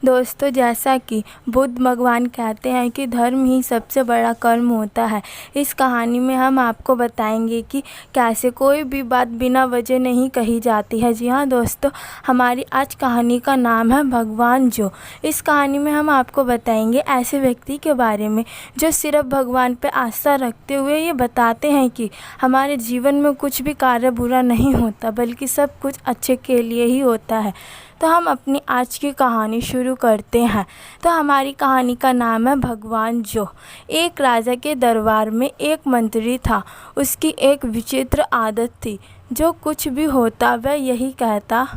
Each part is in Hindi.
दोस्तों, जैसा कि बुद्ध भगवान कहते हैं कि धर्म ही सबसे बड़ा कर्म होता है। इस कहानी में हम आपको बताएंगे कि कैसे कोई भी बात बिना वजह नहीं कही जाती है। जी हाँ दोस्तों, हमारी आज कहानी का नाम है भगवान जो। इस कहानी में हम आपको बताएंगे ऐसे व्यक्ति के बारे में जो सिर्फ भगवान पे आस्था रखते हुए ये बताते हैं कि हमारे जीवन में कुछ भी कार्य बुरा नहीं होता, बल्कि सब कुछ अच्छे के लिए ही होता है। तो हम अपनी आज की कहानी शुरू करते हैं। तो हमारी कहानी का नाम है भगवान जो। एक राजा के दरबार में एक मंत्री था। उसकी एक विचित्र आदत थी। जो कुछ भी होता वह यही कहता,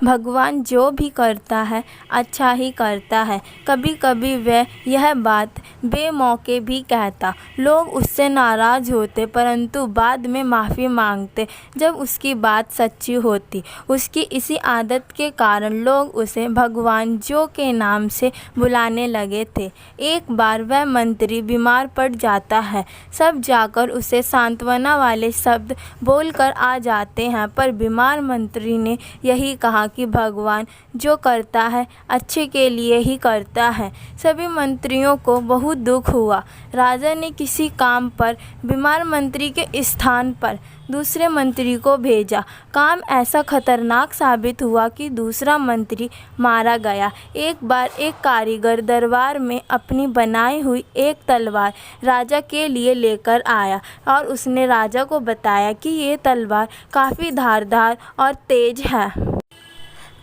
भगवान जो भी करता है अच्छा ही करता है। कभी कभी वह यह बात बेमौके भी कहता। लोग उससे नाराज़ होते, परंतु बाद में माफ़ी मांगते जब उसकी बात सच्ची होती। उसकी इसी आदत के कारण लोग उसे भगवान जो के नाम से बुलाने लगे थे। एक बार वह मंत्री बीमार पड़ जाता है। सब जाकर उसे सांत्वना वाले शब्द बोलकर आ जाते हैं, पर बीमार मंत्री ने यही कहा कि भगवान जो करता है अच्छे के लिए ही करता है। सभी मंत्रियों को बहुत दुख हुआ। राजा ने किसी काम पर बीमार मंत्री के स्थान पर दूसरे मंत्री को भेजा। काम ऐसा खतरनाक साबित हुआ कि दूसरा मंत्री मारा गया। एक बार एक कारीगर दरबार में अपनी बनाई हुई एक तलवार राजा के लिए लेकर आया और उसने राजा को बताया कि ये तलवार काफ़ी धारदार और तेज है।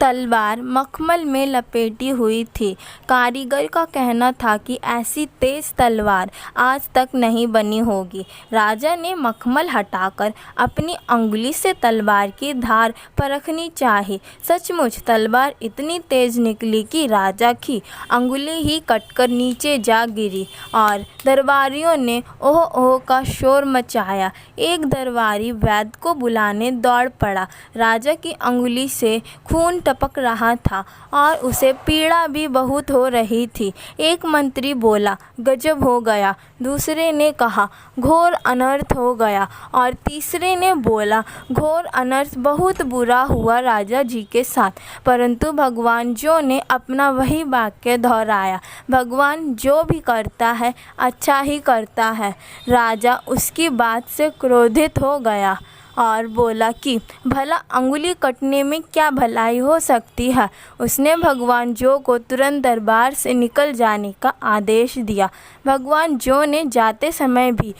तलवार मखमल में लपेटी हुई थी। कारीगर का कहना था कि ऐसी तेज तलवार आज तक नहीं बनी होगी। राजा ने मखमल हटाकर अपनी अंगुली से तलवार की धार परखनी चाही। सचमुच तलवार इतनी तेज निकली कि राजा की अंगुली ही कटकर नीचे जा गिरी और दरबारियों ने ओह ओह का शोर मचाया। एक दरबारी वैद्य को बुलाने दौड़ पड़ा। राजा की अंगुली से खून टपक रहा था और उसे पीड़ा भी बहुत हो रही थी। एक मंत्री बोला, गजब हो गया। दूसरे ने कहा, घोर अनर्थ हो गया। और तीसरे ने बोला, घोर अनर्थ बहुत बुरा हुआ राजा जी के साथ। परंतु भगवान जो ने अपना वही वाक्य दोहराया, भगवान जो भी करता है अच्छा ही करता है। राजा उसकी बात से क्रोधित हो गया और बोला कि भला अंगुली कटने में क्या भलाई हो सकती है। उसने भगवान जो को तुरंत दरबार से निकल जाने का आदेश दिया। भगवान जो ने जाते समय भी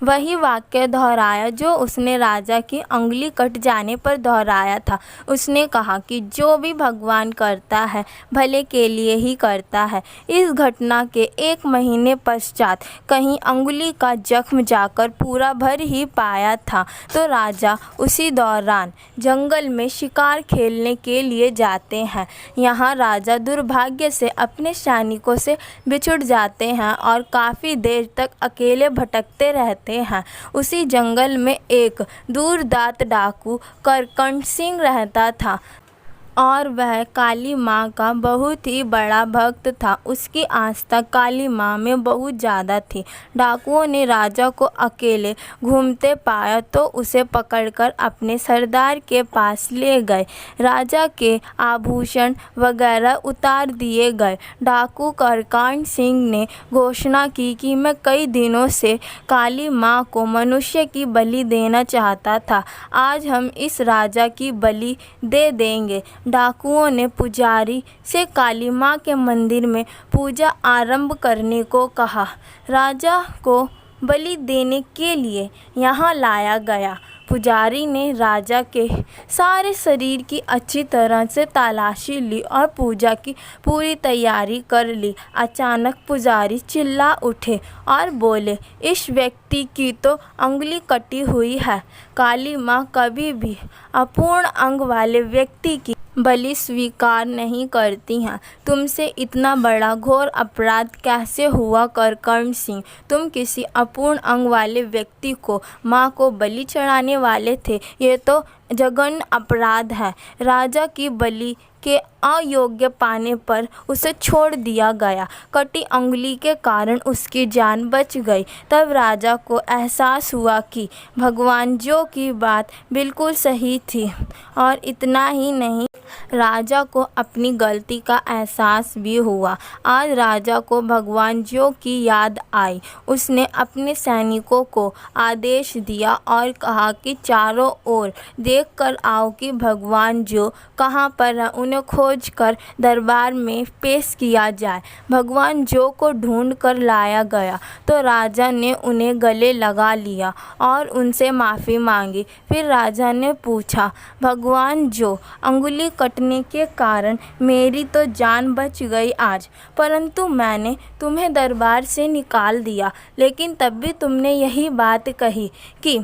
वही वाक्य दोहराया जो उसने राजा की अंगुली कट जाने पर दोहराया था। उसने कहा कि जो भी भगवान करता है भले के लिए ही करता है। इस घटना के 1 महीने पश्चात कहीं अंगुली का जख्म जाकर पूरा भर ही पाया था तो राजा उसी दौरान जंगल में शिकार खेलने के लिए जाते हैं। यहाँ राजा दुर्भाग्य से अपने सैनिकों से बिछुड़ जाते हैं और काफ़ी देर तक अकेले भटकते रहते हैं। उसी जंगल में एक दूरदात डाकू करकंठ सिंह रहता था और वह काली माँ का बहुत ही बड़ा भक्त था। उसकी आस्था काली माँ में बहुत ज़्यादा थी। डाकुओं ने राजा को अकेले घूमते पाया तो उसे पकड़कर अपने सरदार के पास ले गए। राजा के आभूषण वगैरह उतार दिए गए। डाकू करकंठ सिंह ने घोषणा की कि मैं कई दिनों से काली माँ को मनुष्य की बलि देना चाहता था। आज हम इस राजा की बलि दे देंगे। डाकुओं ने पुजारी से काली माँ के मंदिर में पूजा आरंभ करने को कहा। राजा को बलि देने के लिए यहाँ लाया गया। पुजारी ने राजा के सारे शरीर की अच्छी तरह से तलाशी ली और पूजा की पूरी तैयारी कर ली। अचानक पुजारी चिल्ला उठे और बोले, इस व्यक्ति की तो अंगुली कटी हुई है। काली माँ कभी भी अपूर्ण अंग वाले व्यक्ति की बलि स्वीकार नहीं करती हैं। तुमसे इतना बड़ा घोर अपराध कैसे हुआ करकंठ सिंह? तुम किसी अपूर्ण अंग वाले व्यक्ति को माँ को बलि चढ़ाने वाले थे। ये तो जघन्य अपराध है। राजा की बलि के अयोग्य पाने पर उसे छोड़ दिया गया। कटी अंगुली के कारण उसकी जान बच गई। तब राजा को एहसास हुआ कि भगवान जो की बात बिल्कुल सही थी। और इतना ही नहीं, राजा को अपनी गलती का एहसास भी हुआ। आज राजा को भगवान जो की याद आई। उसने अपने सैनिकों को आदेश दिया और कहा कि चारों ओर देख कर आओ कि भगवान जो कहाँ पर है, उन्हें खोज कर दरबार में पेश किया जाए। भगवान जो को ढूंढ कर लाया गया तो राजा ने उन्हें गले लगा लिया और उनसे माफ़ी मांगी। फिर राजा ने पूछा, भगवान जो, अंगुली कटने के कारण मेरी तो जान बच गई आज, परंतु मैंने तुम्हें दरबार से निकाल दिया, लेकिन तब भी तुमने यही बात कही कि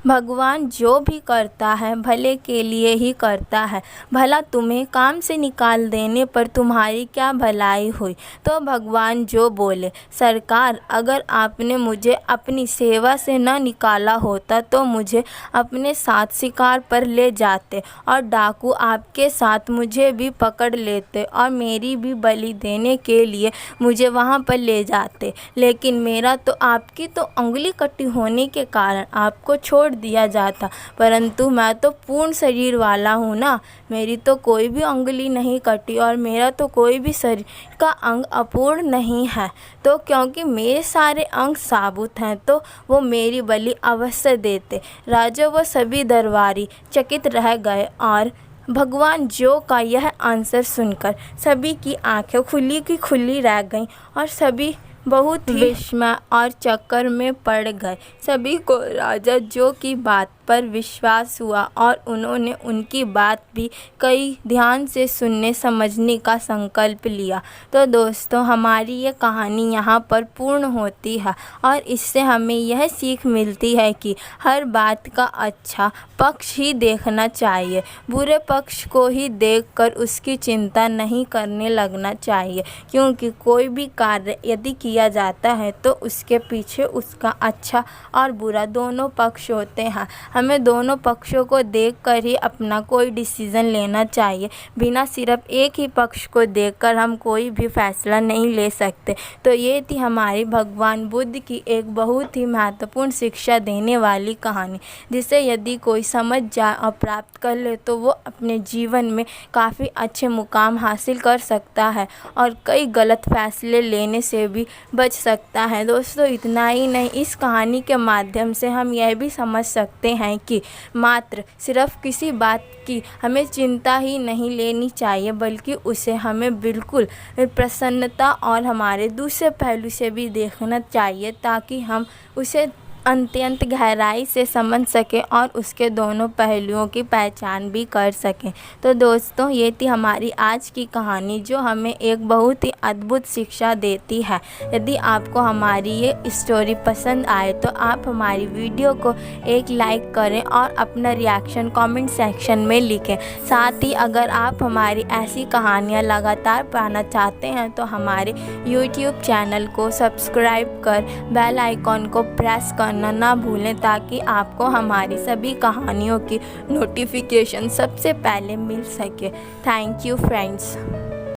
भगवान जो भी करता है भले के लिए ही करता है। भला तुम्हें काम से निकाल देने पर तुम्हारी क्या भलाई हुई। तो भगवान जो बोले, सरकार, अगर आपने मुझे अपनी सेवा से न निकाला होता तो मुझे अपने साथ शिकार पर ले जाते और डाकू आपके साथ मुझे भी पकड़ लेते और मेरी भी बलि देने के लिए मुझे वहाँ पर ले जाते। लेकिन मेरा तो आपकी तो अंगुली कटी होने के कारण आपको छोड़ दिया जाता, परंतु मैं तो पूर्ण शरीर वाला हूँ ना। मेरी तो कोई भी अंगुली नहीं कटी और मेरा तो कोई भी शरीर का अंग अपूर्ण नहीं है। तो क्योंकि मेरे सारे अंग साबुत हैं तो वो मेरी बलि अवश्य देते। राजा व सभी दरबारी चकित रह गए और भगवान जो का यह आंसर सुनकर सभी की आंखें खुली की खुली रह गईं और सभी बहुत ही विस्मय और चक्कर में पड़ गए। सभी को राजा जो की बात पर विश्वास हुआ और उन्होंने उनकी बात भी कई ध्यान से सुनने समझने का संकल्प लिया। तो दोस्तों, हमारी ये कहानी यहाँ पर पूर्ण होती है और इससे हमें यह सीख मिलती है कि हर बात का अच्छा पक्ष ही देखना चाहिए, बुरे पक्ष को ही देखकर उसकी चिंता नहीं करने लगना चाहिए। क्योंकि कोई भी कार्य यदि किया जाता है तो उसके पीछे उसका अच्छा और बुरा दोनों पक्ष होते हैं। हमें दोनों पक्षों को देखकर ही अपना कोई डिसीज़न लेना चाहिए। बिना सिर्फ एक ही पक्ष को देखकर हम कोई भी फैसला नहीं ले सकते। तो ये थी हमारी भगवान बुद्ध की एक बहुत ही महत्वपूर्ण शिक्षा देने वाली कहानी, जिसे यदि कोई समझ जाए और प्राप्त कर ले तो वो अपने जीवन में काफ़ी अच्छे मुकाम हासिल कर सकता है और कई गलत फैसले लेने से भी बच सकता है। दोस्तों, इतना ही नहीं, इस कहानी के माध्यम से हम यह भी समझ सकते हैं कि मात्र सिर्फ किसी बात की हमें चिंता ही नहीं लेनी चाहिए, बल्कि उसे हमें बिल्कुल प्रसन्नता और हमारे दूसरे पहलू से भी देखना चाहिए, ताकि हम उसे अत्यंत गहराई से समझ सकें और उसके दोनों पहलुओं की पहचान भी कर सकें। तो दोस्तों, ये थी हमारी आज की कहानी जो हमें एक बहुत ही अद्भुत शिक्षा देती है। यदि आपको हमारी ये स्टोरी पसंद आए तो आप हमारी वीडियो को एक लाइक करें और अपना रिएक्शन कमेंट सेक्शन में लिखें। साथ ही अगर आप हमारी ऐसी कहानियाँ लगातार पाना चाहते हैं तो हमारे YouTube चैनल को सब्सक्राइब कर बेल आइकॉन को प्रेस करना ना भूलें, ताकि आपको हमारी सभी कहानियों की नोटिफिकेशन सबसे पहले मिल सके। Thank you friends.